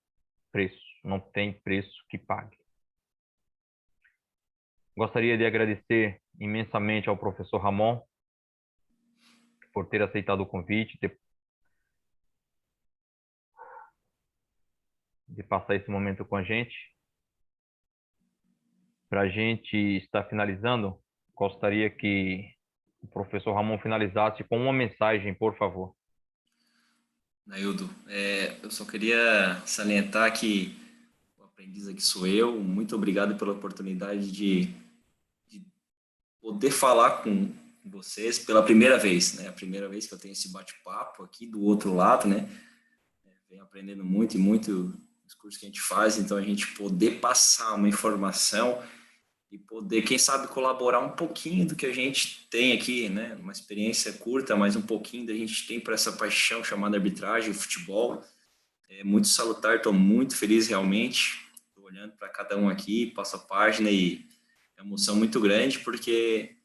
A: preço, não tem preço que pague. Gostaria de agradecer imensamente ao professor Ramon por ter aceitado o convite, de passar esse momento com a gente. Para a gente estar finalizando, gostaria que o professor Ramon finalizasse com uma mensagem, por favor.
B: Naildo, eu só queria salientar que o aprendiz aqui sou eu. Muito obrigado pela oportunidade de poder falar com vocês pela primeira vez, né? A primeira vez que eu tenho esse bate-papo aqui do outro lado, né? Venho aprendendo muito nos cursos que a gente faz, então a gente poder passar uma informação e poder, quem sabe, colaborar um pouquinho do que a gente tem aqui, né? Uma experiência curta, mas um pouquinho da gente tem para essa paixão chamada arbitragem, o futebol. É muito salutar, estou muito feliz realmente. Estou olhando para cada um aqui, passo a página e é uma emoção muito grande, porque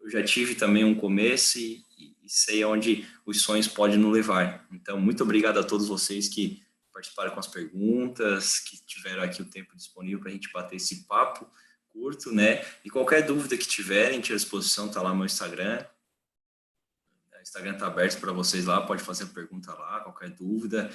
B: eu já tive também um começo e sei aonde os sonhos podem nos levar. Então, muito obrigado a todos vocês que participaram com as perguntas, que tiveram aqui o tempo disponível para a gente bater esse papo curto, né? E qualquer dúvida que tiverem, à disposição, tá lá no meu Instagram. O Instagram está aberto para vocês lá, pode fazer a pergunta lá, qualquer dúvida.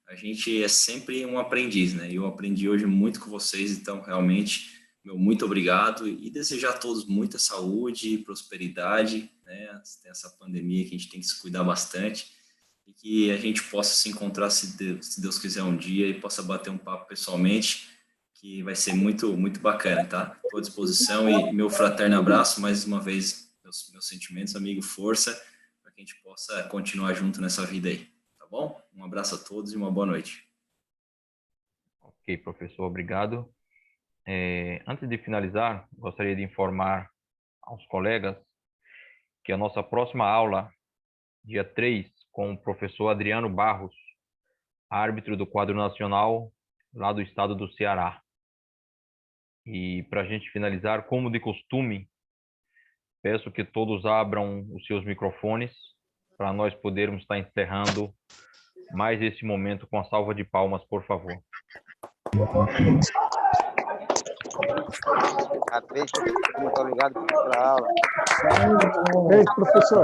B: A gente é sempre um aprendiz, né? Eu aprendi hoje muito com vocês, então realmente, meu muito obrigado e desejar a todos muita saúde, prosperidade, né? Tem essa pandemia que a gente tem que se cuidar bastante e que a gente possa se encontrar, se Deus quiser, um dia e possa bater um papo pessoalmente, que vai ser muito, muito bacana, tá? Estou à disposição e meu fraterno abraço, mais uma vez, meus sentimentos, amigo, força, para que a gente possa continuar junto nessa vida aí, tá bom? Um abraço a todos e uma boa noite.
A: Ok, professor, obrigado. Antes de finalizar, gostaria de informar aos colegas que a nossa próxima aula, dia 3, com o professor Adriano Barros, árbitro do quadro nacional lá do estado do Ceará. E para a gente finalizar, como de costume, peço que todos abram os seus microfones para nós podermos estar encerrando mais esse momento com a salva de palmas, por favor.
J: Muito obrigado pela aula.
I: Beijo, professor.